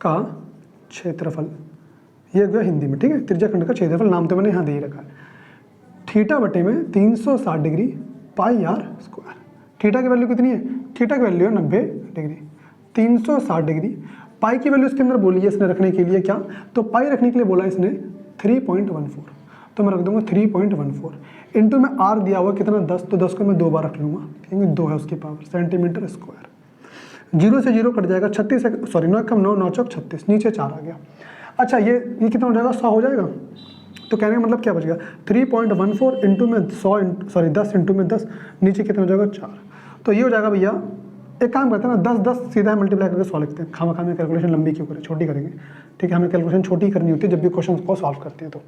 का क्षेत्रफल, ये गया हिंदी में, ठीक है, त्रिज्या खंड का क्षेत्रफल, नाम तो मैंने यहाँ दे ही रखा है, थीटा बटे में 360 degree pi r square. Theta की वैल्यू कितनी है, थीटा की वैल्यू है 90 डिग्री, 360 डिग्री। पाई की वैल्यू इसके अंदर बोली है इसने रखने के लिए, क्या, तो पाई रखने के लिए बोला इसने 3.14, तो मैं रख दूंगा 3.14 इंटू में आर दिया हुआ कितना 10, तो 10 को मैं 2 बार रख लूंगा क्योंकि 2 है उसकी पावर, सेंटीमीटर स्क्वायर। 0 से 0 कट जाएगा, 36 सॉरी 9 कम 9 9 चौक 36, नीचे 4 आ गया। अच्छा ये कितना हो जाएगा, 100 हो जाएगा। तो कहने का मतलब क्या बच गया, 3.14 इंटू में 100 सॉरी 10 इंटू में 10, नीचे कितना हो जाएगा 4, तो ये हो जाएगा भैया एक काम करते हैं ना, 10 सीधा मल्टीप्लाई करके सॉल्व लिखते हैं, खामा खामा कैलकुलेशन लंबी क्यों करें, छोटी करेंगे, ठीक है। हमें कैलकुलेशन छोटी करनी होती है जब भी क्वेश्चन को सॉल्व करते हैं। तो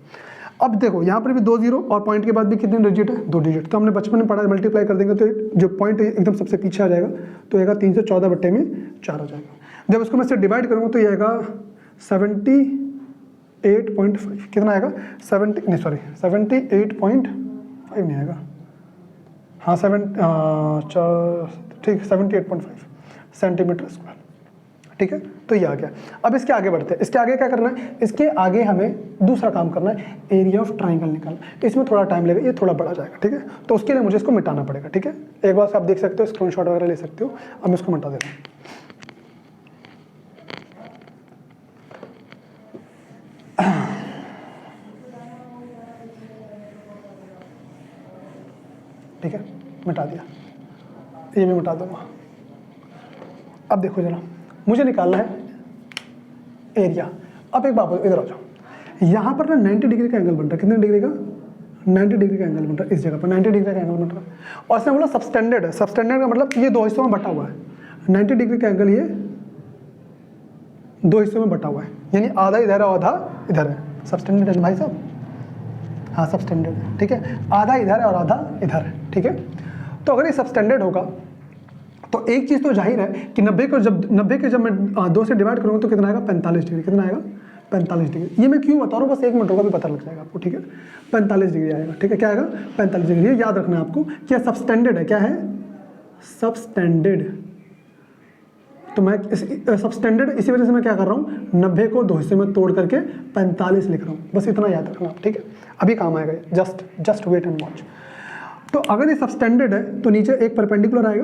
अब देखो यहाँ पर भी 2 जीरो और पॉइंट के बाद भी कितने डिजिट है, 2 डिजिट। तो हमने बचपन में पढ़ा, मल्टीप्लाई कर देंगे तो जो पॉइंट एकदम सबसे पीछे आ जाएगा, तो आएगा 314 बट्टे में 4 आ जाएगा। जब उसको मैं इससे डिवाइड करूँगा तो ये आएगा 78.5, कितना आएगा 78.5 नहीं आएगा, हाँ 78.5 सेंटीमीटर स्क्वायर, ठीक है। तो ये आ गया। अब इसके आगे बढ़ते हैं। इसके आगे क्या करना है, इसके आगे हमें दूसरा काम करना है, एरिया ऑफ ट्राइंगल निकालना। इसमें थोड़ा टाइम लगेगा, ये थोड़ा बड़ा जाएगा, ठीक है। तो उसके लिए मुझे इसको मिटाना पड़ेगा, ठीक है। एक बार आप देख सकते हो, स्क्रीनशॉट वगैरह ले सकते हो। अब मैं इसको मिटा देता हूँ। ठीक है, मिटा दिया, ये भी मिटा दूंगा। अब देखो जरा, मुझे निकालना है एरिया। अब एक बात इधर आ जाओ, यहाँ पर ना 90 डिग्री का एंगल बन रहा है, कितने डिग्री का, 90 डिग्री का एंगल बन रहा है, इस जगह पर 90 डिग्री का एंगल बन रहा है। और इसने बोला सबस्टैंडर्ड है। सबस्टैंडर्ड का मतलब ये 2 हिस्सों में बटा हुआ है। 90 डिग्री का एंगल ये 2 हिस्सों में बटा हुआ है, यानी आधा इधर है आधा इधर है। सबस्टैंडर्ड है भाई साहब, हाँ सबस्टैंडर्ड है, ठीक है। आधा इधर है और आधा इधर है, ठीक है। तो अगर ये सबस्टैंडर्ड होगा तो एक चीज़ तो जाहिर है कि 90 को जब मैं 2 से डिवाइड करूँगा तो कितना आएगा, 45 डिग्री। कितना आएगा, 45 डिग्री। ये मैं क्यों बता रहा हूँ, बस 1 मिनट होगा भी पता लग जाएगा आपको, ठीक है। 45 डिग्री आएगा, ठीक है। क्या आएगा, 45 डिग्री। ये याद रखना है आपको, क्या सबस्टैंडर्ड है, क्या है सबस्टैंडर्ड। तो मैं सबस्टैंडर्ड इसी वजह से मैं क्या कर रहा हूँ, 90 को 2 हिस्से में तोड़ करके 45 लिख रहा हूँ, बस इतना याद रखना, ठीक है। अभी काम आएगा, जस्ट वेट एंड वॉच। तो अगर ये सबस्टैंडर्ड है तो नीचे एक परपेंडिकुलर आएगा,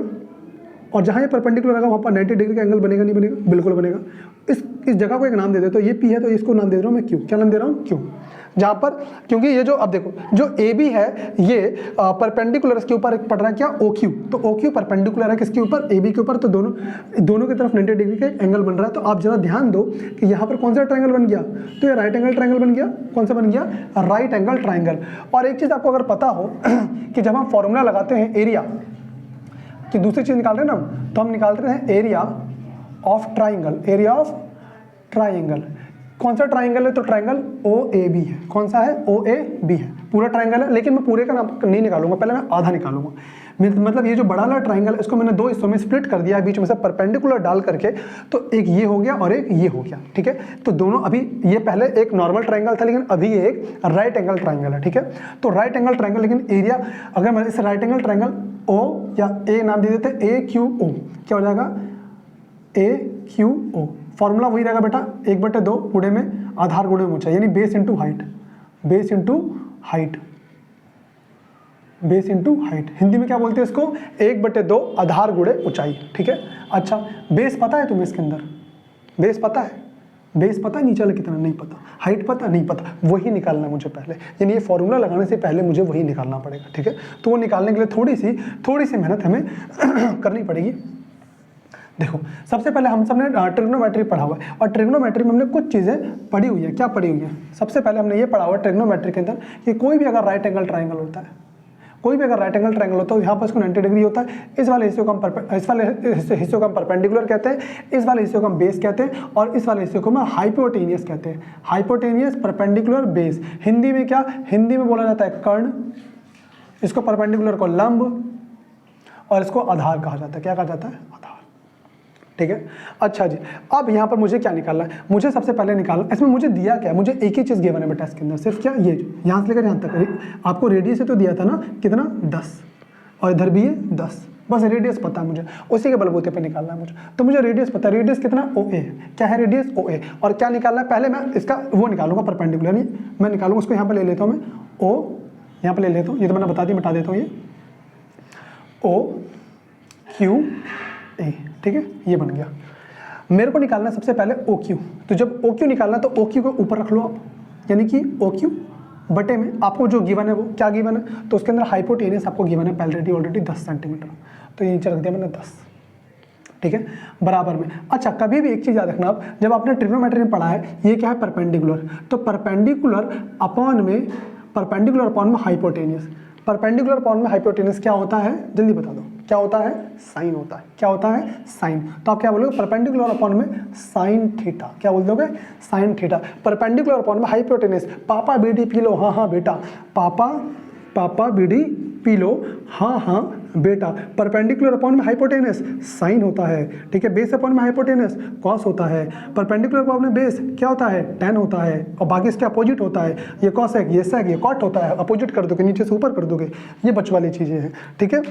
और जहाँ ये परपेंडिकुलर आएगा वहाँ पर 90 डिग्री का एंगल बनेगा नहीं बनेगा, बिल्कुल बनेगा। इस जगह को एक नाम दे दे, तो ये पी है तो इसको नाम दे रहा हूँ मैं क्यू। क्या नाम दे रहा हूँ, क्यू। जहाँ पर, क्योंकि ये जो, अब देखो जो ए बी है ये परपेंडिकुलर इसके ऊपर पड़ रहा है क्या, ओ क्यू। तो ओ क्यू परपेंडिकुलर है किसके ऊपर, ए बी के ऊपर। तो दोनों की तरफ 90 डिग्री का एंगल बन रहा है। तो आप जरा ध्यान दो कि यहाँ पर कौन सा ट्राइंगल बन गया, तो ये राइट एंगल ट्राइंगल बन गया। कौन सा बन गया, राइट एंगल ट्राइंगल। और एक चीज़ आपको अगर पता हो कि जब हम फॉर्मूला लगाते हैं एरिया कि दूसरी चीज़ निकाल रहे हैं ना, तो हम निकालते हैं area of triangle. Area of triangle कौन सा ट्राइंगल है, तो ट्राइंगल ओ ए बी है। कौन सा है, ओ ए बी है। पूरा ट्राइंगल है, लेकिन मैं पूरे का नाम नहीं निकालूंगा, पहले मैं आधा निकालूंगा। मतलब ये जो बड़ा वाला ट्राइंगल है इसको मैंने 2 हिस्सों में स्प्लिट कर दिया, बीच में से परपेंडिकुलर डाल करके। तो एक ये हो गया और एक ये हो गया, ठीक है। तो दोनों, अभी ये पहले एक नॉर्मल ट्राइंगल था, लेकिन अभी ये एक राइट एंगल ट्राइंगल है, ठीक है। तो राइट एंगल ट्राइंगल, लेकिन एरिया, अगर मैं इस राइट एंगल ट्राइंगल ओ या ए नाम दे देते, ए क्यू ओ, क्या हो जाएगा, ए क्यू ओ। फॉर्मूला वही रहेगा बेटा, 1/2 गुणे में आधार गुणे में ऊंचाई, यानी base into height. Base into height, base into height. Hindi में क्या बोलते हैं इसको, 1/2 आधार गुणे ऊंचाई, ठीक है। अच्छा, बेस पता है तुम्हें इसके अंदर, बेस पता है, बेस पता है नीचे वाला कितना, नहीं पता। हाइट पता, नहीं पता, वही निकालना है मुझे पहले, यानी ये फॉर्मूला लगाने से पहले मुझे वही निकालना पड़ेगा, ठीक है। तो वो निकालने के लिए थोड़ी सी मेहनत हमें करनी पड़ेगी। देखो, सबसे पहले हम सबने ट्रिग्नोमेट्री पढ़ा हुआ है, और ट्रिग्नोमेट्री में हमने कुछ चीज़ें पढ़ी हुई है। क्या पढ़ी हुई है, सबसे पहले हमने ये पढ़ा हुआ है ट्रिग्नोमेट्री के अंदर कि कोई भी अगर राइट एंगल ट्राइंगल होता है, कोई भी अगर राइट एंगल ट्राइंगल होता है, यहाँ पर इसको 90 डिग्री होता है। इस वाले हिस्से को हम परपेंडिकुलर कहते हैं, इस वाले हिस्से को हम बेस कहते हैं, और इस वाले हिस्से को हम हाइपोटेनियस कहते हैं। Hypotenuse, perpendicular, base. हिंदी में क्या, हिंदी में बोला जाता है कर्ण, इसको परपेंडिकुलर को लंब, और इसको आधार कहा जाता है। क्या कहा जाता है, आधार, ठीक है। अच्छा जी, अब यहाँ पर मुझे क्या निकालना है, मुझे सबसे पहले निकालना, इसमें मुझे दिया क्या है, मुझे एक ही चीज़ गिवन है बेटा इसके अंदर, सिर्फ क्या, ये यहाँ से लेकर यहाँ तक आपको रेडियस से तो दिया था ना, कितना, 10, और इधर भी है 10, बस रेडियस पता है मुझे, उसी के बलबूते पे निकालना है मुझे। तो मुझे रेडियस पता है, रेडियस कितना, ओ ए। क्या है रेडियस, ओ ए। और क्या निकालना है, पहले मैं इसका वो निकालूंगा परपेंडिकुलर, नहीं मैं निकालूंगा उसको, यहाँ पर ले लेता हूँ मैं, ओ यहाँ पर ले लेता हूँ, ये तो मैंने बता दिया, मिटा देता हूँ ये, ओ क्यू ए, ठीक है, ये बन गया। मेरे को निकालना सबसे पहले ओ क्यू। तो जब ओ क्यू निकालना तो ओ क्यू को ऊपर रख लो आप, यानी कि ओ क्यू बटे में आपको जो गिवन है वो क्या गिवन है, तो उसके अंदर हाइपोटेनियस आपको गिवन है पहले ऑलरेडी 10 सेंटीमीटर, तो ये नीचे रख दिया मैंने 10, ठीक है, बराबर में। अच्छा, कभी भी एक चीज़ याद रखना आप, जब आपने ट्रिग्नोमेट्री में पढ़ा है, ये क्या है, परपेंडिकुलर, तो परपेंडिकुलर अपॉन में हाइपोटेनियस। परपेंडिकुलर अपॉन में हाइपोटेनियस क्या होता है, जल्दी बता दो, क्या होता है, साइन होता है। क्या होता है, साइन। तो आप क्या बोलोगे, परपेंडिकुलर अपॉन में साइन थीटा। क्या बोल दोगे, साइन थीटा। परपेंडिकुलर अपॉन में हाइपोटेनस, पापा बीडी पी लो, हाँ हाँ बेटा, पापा बीडी पी लो, हाँ हाँ बेटा। परपेंडिकुलर अपॉन में हाइपोटेनस साइन होता है, ठीक है। बेस अपॉन में हाइपोटेनस कॉस होता है। परपेंडिकुलर अपॉन में बेस क्या होता है, टेन होता है, और बाकी इसके अपोजिट होता है। ये कॉस है, ये सेक, ये कॉट होता है। अपोजिट कर दोगे, नीचे से ऊपर कर दोगे। ये बच वाली चीज़ें हैं, ठीक है।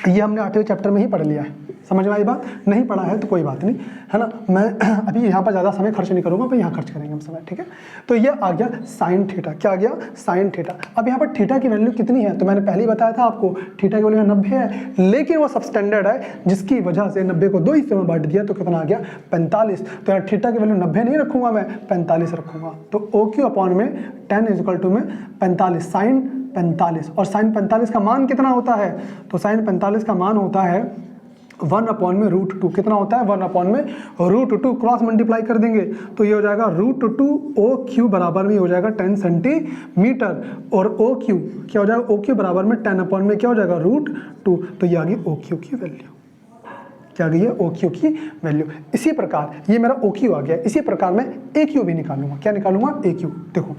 ये हमने 8वें चैप्टर में ही पढ़ लिया है। समझ में आई बात? नहीं पढ़ा है तो कोई बात नहीं, है ना। मैं अभी यहाँ पर ज़्यादा समय खर्च नहीं करूँगा, पर यहाँ खर्च करेंगे हम समय, ठीक है। तो ये आ गया साइन थीटा। क्या आ गया, साइन थीटा। अब यहाँ पर थीटा की वैल्यू कितनी है, तो मैंने पहले ही बताया था आपको, थीटा की वैल्यू 90 है, लेकिन वो सब स्टैंडर्ड है, जिसकी वजह से 90 को 2 हिस्सों में बांट दिया, तो कितना आ गया, 45। तो यार थीटा की वैल्यू 90 नहीं रखूँगा मैं, 45 रखूँगा। तो ओ क्यू अपॉन में 10 इक्वल टू में 45, साइन 45। और साइन 45 का मान कितना होता है, तो साइन 45 का मान होता है 1 अपॉन में √2। कितना होता है, 1 अपॉन में √2। क्रॉस मल्टीप्लाई कर देंगे तो ये हो जाएगा √2 ओ क्यू बराबर में हो जाएगा 10 सेंटीमीटर। और ओ क्यू क्या हो जाएगा, ओ क्यू बराबर में 10 अपॉन में क्या हो जाएगा, √2। तो ये आ गई ओ क्यू की वैल्यू। क्या आ गई है, ओ क्यू की वैल्यू। इसी प्रकार ये मेरा ओ क्यू आ गया। इसी प्रकार मैं ए क्यू भी निकालूंगा। क्या निकालूंगा, ए क्यू। देखो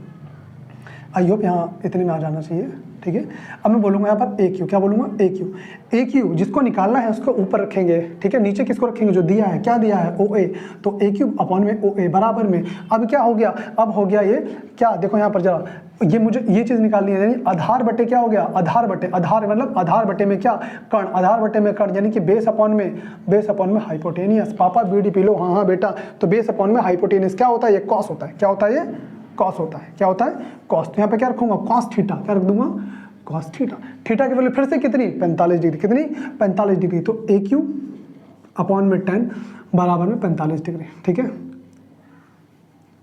आई होप यहाँ इतने में आ जाना चाहिए, ठीक है। अब मैं बोलूँगा यहाँ पर ए क्यू। क्या बोलूँगा, ए क्यू। ए क्यू जिसको निकालना है उसको ऊपर रखेंगे, ठीक है। नीचे किसको रखेंगे, जो दिया है, क्या दिया है, ओ ए। तो ए क्यू अपॉन में ओ ए बराबर में, अब क्या हो गया, अब हो गया ये क्या, देखो यहाँ पर जरा, ये मुझे ये चीज़ निकालनी है, यानी आधार बटे क्या हो गया, आधार बटे, आधार मतलब आधार बटे में क्या, कर्ण, आधार बटे में कर्ण, यानी कि बेस अपॉन में हाइपोटेनियस। पापा बीडी पी लो, हाँ हाँ बेटा। तो बेस अपॉन में हाइपोटेनियस क्या होता है, ये कॉस होता है। क्या होता है, ये कॉस होता है। क्या होता है, कॉस। तो यहाँ पे क्या रखूंगा, कॉस थीटा। क्या रख दूंगा, कॉस थीटा। थीटा की वैल्यू फिर से कितनी, 45 डिग्री। कितनी, 45 डिग्री। तो ए क्यू अपॉन में 10 बराबर में 45 डिग्री, ठीक है।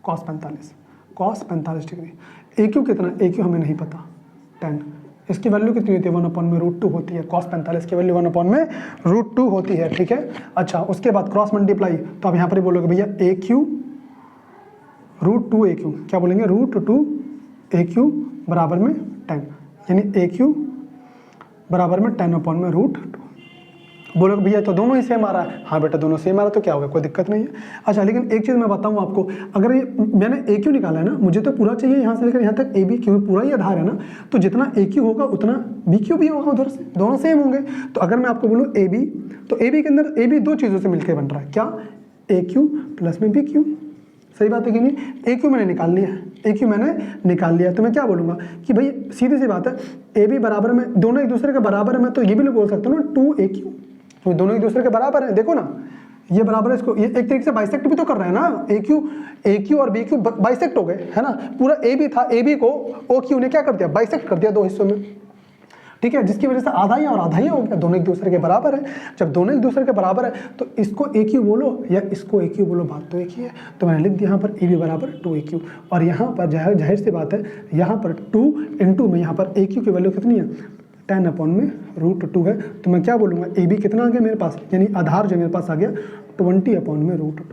Cos 45 degree. ए क्यू कितना, ए क्यू हमें नहीं पता, 10। इसकी वैल्यू कितनी होती है, 1 अपॉन में √2 होती है। कॉस 45 की वैल्यू 1 अपॉन में √2 होती है, ठीक है। अच्छा, उसके बाद क्रॉस मल्टीप्लाई, तो आप यहाँ पर ही बोलोगे भैया ए क्यू √2 ए क्यू। क्या बोलेंगे, √2 ए क्यू बराबर में 10, यानी ए क्यू बराबर में 10 अपॉन में √2। बोलोगे भैया तो दोनों ही सेम आ रहा है। हाँ बेटा, दोनों सेम आ रहा है, तो क्या होगा, कोई दिक्कत नहीं है। अच्छा, लेकिन एक चीज़ मैं बताऊँ आपको, अगर ये मैंने ए क्यू निकाला है ना, मुझे तो पूरा चाहिए यहाँ से लेकर यहाँ तक ए बी, क्योंकि पूरा ही आधार है ना, तो जितना ए क्यू होगा उतना बी क्यू भी होगा उधर से, दोनों सेम होंगे। तो अगर मैं आपको बोलूँ ए बी, तो ए बी के अंदर ए बी 2 चीज़ों से मिलकर बन रहा है। क्या, ए क्यू प्लस में बी क्यू। सही बात है कि नहीं, ए क्यू मैंने निकाल लिया है, ए क्यू मैंने निकाल लिया। तो मैं क्या बोलूँगा कि भाई सीधी सी बात है, ए बी बराबर में, दोनों एक दूसरे के बराबर है, मैं तो ये भी बोल सकता हूँ ना 2 ए क्यू, तो दोनों एक दूसरे के बराबर है। देखो ना, ये बराबर है, इसको ये एक तरीके से बाइसेक्ट भी तो कर रहे हैं ना, ए क्यू और बी क्यू बाइसेक्ट हो गए, है ना। पूरा ए बी था, ए बी को ओ क्यू ने क्या कर दिया, बाइसेक्ट कर दिया 2 हिस्सों में, ठीक है। जिसकी वजह से आधा ही और आधा ही हो गया, दोनों एक दूसरे के बराबर है। जब दोनों एक दूसरे के बराबर है तो इसको ए क्यू बोलो या इसको ए क्यू बोलो, बात तो एक ही है। तो मैंने लिख दिया यहाँ पर ए बी बराबर 2 ए क्यू, और यहाँ पर जाहिर सी बात है, यहाँ पर 2 इंटू में यहाँ पर ए क्यू की वैल्यू कितनी है, 10 अपॉन में √2 है। तो मैं क्या बोलूँगा, ए बी कितना आ गया मेरे पास, यानी आधार जो मेरे पास आ गया 20 अपॉन में √2।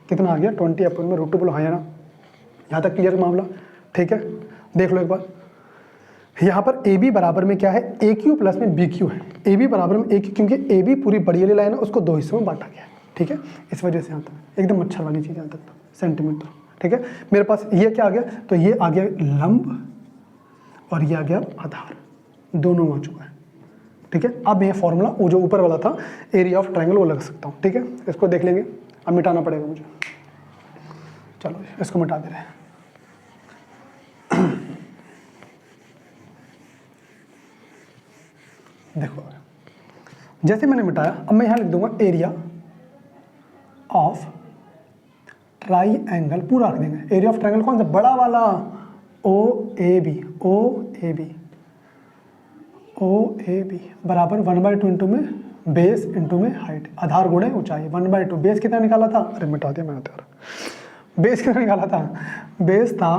कितना आ गया, 20 अपॉन में √2। बोलो हाँ या ना, यहाँ तक क्लियर मामला, ठीक है। देख लो एक बार, यहाँ पर ए बी बराबर में क्या है, ए क्यू प्लस में बी क्यू है। ए बी बराबर में ए क्यू, क्योंकि ए बी पूरी बड़ी वाली लाइन है, उसको 2 हिस्सों में बांटा गया है, ठीक है। इस वजह से यहाँ तक एकदम मच्छर वाली चीज़ यहाँ तक सेंटीमीटर, ठीक है। मेरे पास ये क्या आ गया, तो ये आ गया लंब और ये आ गया आधार, दोनों आ चुका है, ठीक है। अब ये फॉर्मूला वो जो ऊपर वाला था एरिया ऑफ ट्रायंगल वो लग सकता हूँ, ठीक है। इसको देख लेंगे, अब मिटाना पड़ेगा मुझे, चलो इसको मिटा दे रहे हैं। देखो जैसे मैंने मिटाया, अब मैं यहाँ लिख दूंगा एरिया ऑफ ट्राइंगल, पूरा रख देंगे। एरिया ऑफ ट्राइंगल कौन सा, बड़ा वाला, ओ ए बी बराबर 1/2 इंटू में बेस इंटू में हाइट, आधार गुणे ऊंचाई 1/2। बेस कितना निकाला था, अरे मिटा दिया मैंने यार, बेस कितना निकाला था, बेस था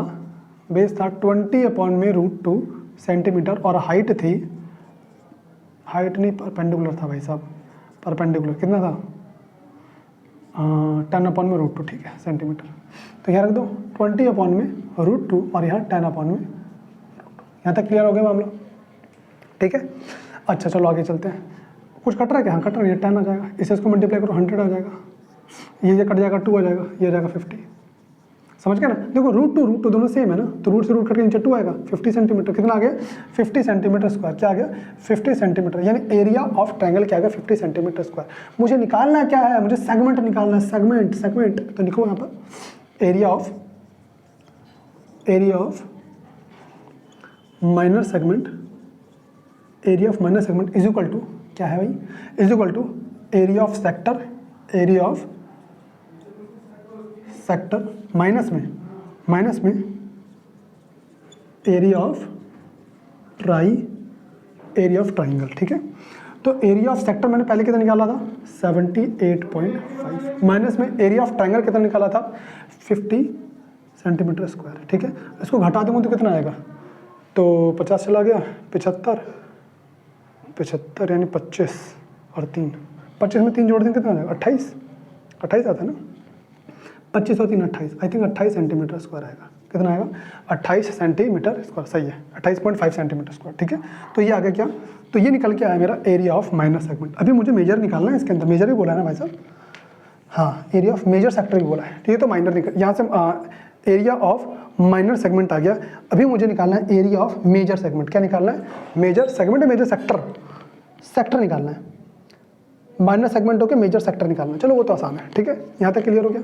20 अपॉन में √2 सेंटीमीटर, और हाइट थी, हाइट नहीं परपेंडिकुलर था भाई साहब, परपेंडिकुलर कितना था, 10 अपॉन में √2, ठीक है, सेंटीमीटर। तो यहाँ रख दो 20 अपॉन में √2 और यहाँ 10 अपॉन में √2। यहाँ तक क्लियर हो गया मामला, ठीक है। अच्छा चलो आगे चलते हैं। कुछ कट रहा है क्या? हाँ कट रहा है, ये 10 आ जाएगा, इसे इसको मल्टीप्लाई करो 100 आ जाएगा, ये कट जाएगा 2 आ जाएगा, ये आ जाएगा 50। समझ गया ना? देखो रूट टू दोनों सेम है ना, तो रूट से रूट कट के नीचे 2 आएगा, 50 सेंटीमीटर। कितना आ गया? 50 सेंटीमीटर स्क्वायर। क्या आ गया? 50 सेंटीमीटर, यानी एरिया ऑफ ट्रायंगल क्या आ गया? 50 सेंटीमीटर स्क्वायर। मुझे निकालना क्या है? मुझे सेगमेंट निकालना है, सेगमेंट। तो लिखो यहाँ पर area of minor segment, area of minor segment is equal to क्या है भाई? Is equal to area of sector, area of sector minus में एरिया ऑफ ट्राइंगल। ठीक है, तो एरिया ऑफ सेक्टर मैंने पहले कितना निकाला था? 78.5, माइनस में एरिया ऑफ ट्राइंगल कितना निकाला था? 50 सेंटीमीटर स्क्वायर। ठीक है, इसको घटा दूंगा तो कितना आएगा? तो 50 चला गया, 75 यानी 25 और 3, 25 में 3 जोड़ दें कितना आ जाएगा? 28 आता है ना, 25 और 3 28, आई थिंक 28 सेंटीमीटर स्क्वायर आएगा। कितना आएगा? 28 सेंटीमीटर स्क्वायर, सही है, 28.5 सेंटीमीटर स्क्वायर। ठीक है, तो ये आ गया क्या? तो ये निकल के आया मेरा एरिया ऑफ माइनर सेगमेंट। अभी मुझे मेजर निकालना है, इसके अंदर मेजर भी बोला है ना भाई साहब? हाँ, एरिया ऑफ मेजर सेक्टर भी बोला है। ठीक है, तो माइनर निकल, यहाँ से एरिया ऑफ माइनर सेगमेंट आ गया। अभी मुझे निकालना है एरिया ऑफ मेजर सेगमेंट। क्या निकालना है? मेजर सेगमेंट, मेजर सेक्टर निकालना है। माइनर सेगमेंट होकर मेजर सेक्टर निकालना है। चलो वो तो आसान है। ठीक है, यहाँ तक क्लियर हो गया?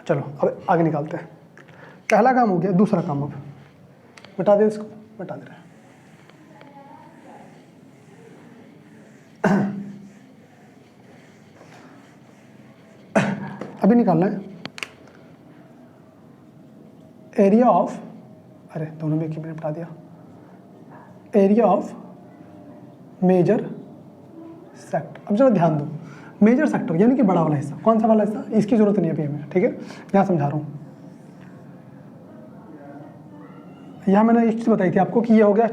चलो अब आगे निकालते हैं। पहला काम हो गया, दूसरा काम अब मिटा दे, इसको मिटा दे रहे हैं। अभी निकालना है एरिया ऑफ, अरे दोनों में एक ही मैंने बता दिया, एरिया ऑफ मेजर सेक्टर। अब जरा ध्यान दो, मेजर सेक्टर यानी कि बड़ा वाला हिस्सा। कौन सा वाला हिस्सा? इसकी जरूरत नहीं है अभी हमें। ठीक है, यहाँ समझा रहा हूँ। यहाँ मैंने एक चीज़ बताई थी आपको कि ये हो गया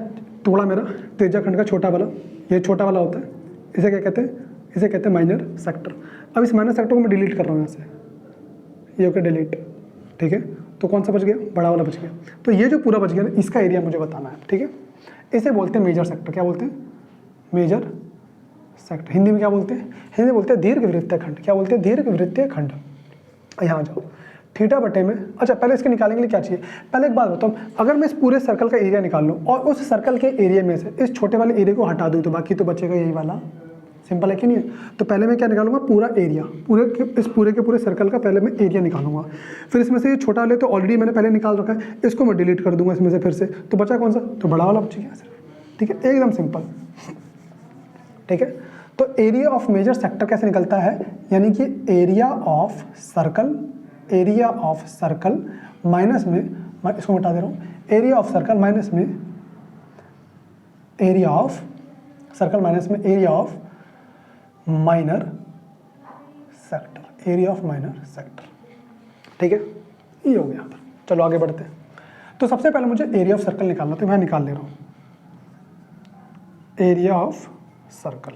टुकड़ा मेरा त्रिज्या खंड का छोटा वाला, ये छोटा वाला होता है, इसे क्या कहते हैं? इसे कहते हैं माइनर सेक्टर। अब इस माइनर सेक्टर को मैं डिलीट कर रहा हूँ यहाँ से, ये हो गया डिलीट। ठीक है, तो कौन सा बच गया? बड़ा वाला बच गया। तो ये जो पूरा बच गया ना, इसका एरिया मुझे बताना है। ठीक है, इसे बोलते हैं मेजर सेक्टर। क्या बोलते हैं? Major sector. हिंदी में क्या बोलते हैं? हिंदी में बोलते हैं दीर्घवृत्तीय खंड। क्या बोलते हैं? दीर्घवृत्तीय खंड। यहाँ जाओ, थीटा बटे में, अच्छा पहले इसके निकालने के लिए क्या चाहिए? पहले एक बात बताओ, अगर मैं इस पूरे सर्कल का एरिया निकाल लूँ और उस सर्कल के एरिया में से इस छोटे वाले एरिया को हटा दूँ तो बाकी तो बचेगा यही वाला। सिंपल है कि नहीं है? तो पहले मैं क्या निकालूंगा? पूरा एरिया, इस पूरे के पूरे सर्कल का पहले मैं एरिया निकालूंगा। फिर इसमें से ये छोटा वाले तो ऑलरेडी मैंने पहले निकाल रखा है, इसको मैं डिलीट कर दूंगा इसमें से फिर से, तो बचा कौन सा? तो बड़ा वाला बच गया सिर्फ। ठीक है, एकदम सिंपल। ठीक है, तो एरिया ऑफ मेजर सेक्टर कैसे निकलता है? यानी कि एरिया ऑफ सर्कल माइनस में, मैं इसको हटा दे रहा हूँ, एरिया ऑफ सर्कल माइनस में एरिया ऑफ माइनर सेक्टर। ठीक है, ये हो गया। चलो आगे बढ़ते हैं। तो सबसे पहले मुझे एरिया ऑफ सर्कल निकालना, तो मैं निकाल ले रहा हूँ एरिया ऑफ सर्कल।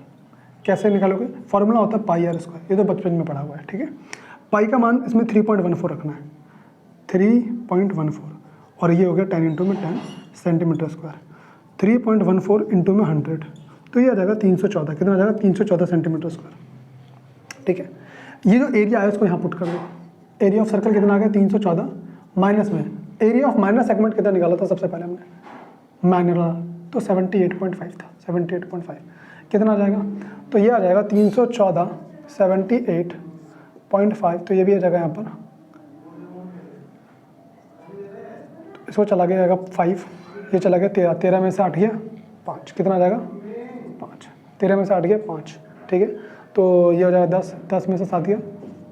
कैसे निकालोगे? फॉर्मूला होता है पाई आर स्क्वायर, ये तो बचपन में पढ़ा हुआ है। ठीक है, पाई का मान इसमें 3.14 रखना है, 3.14, और ये हो गया 10 × 10 सेंटीमीटर स्क्वायर। 3.14 × 100, तो ये आ जाएगा 314। कितना आ जाएगा? 314 सेंटीमीटर स्क्वायर। ठीक है, ये जो एरिया है उसको यहाँ पुट कर दो। एरिया ऑफ सर्कल कितना आ गया? 314, माइनस में एरिया ऑफ माइनर सेगमेंट कितना निकाला था सबसे पहले हमने? माइनर वाला, तो 78.5 था, 78.5। कितना आ जाएगा? तो ये आ जाएगा 314, 78.5, तो ये भी आ जाएगा यहाँ पर, इसको चला गया 5, ये चला गया 13, 13 में से 8 गया 5, कितना आ जाएगा? 5, 13 में से 8 गया 5। ठीक है, तो ये हो जाएगा 10, 10 में से 7 गया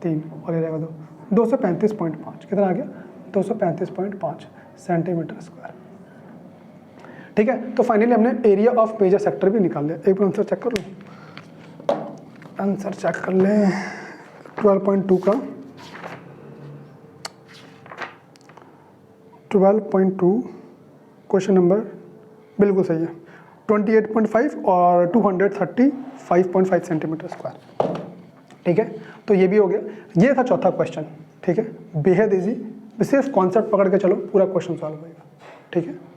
3, और ये जाएगा 2, 235.5। कितना आ गया? 235.5 सेंटीमीटर स्क्वायर। ठीक है, तो फाइनली हमने एरिया ऑफ मेजर सेक्टर भी निकाल लिया। एक बार आंसर चेक कर लो, आंसर चेक कर लें 12.2 का, 12.2 क्वेश्चन नंबर बिल्कुल सही है, 28.5 और 235.5 सेंटीमीटर स्क्वायर। ठीक है, तो ये भी हो गया। ये था चौथा क्वेश्चन। ठीक है, बेहद इजी, सिर्फ कॉन्सेप्ट पकड़ के चलो, पूरा क्वेश्चन सॉल्व होगा। ठीक है।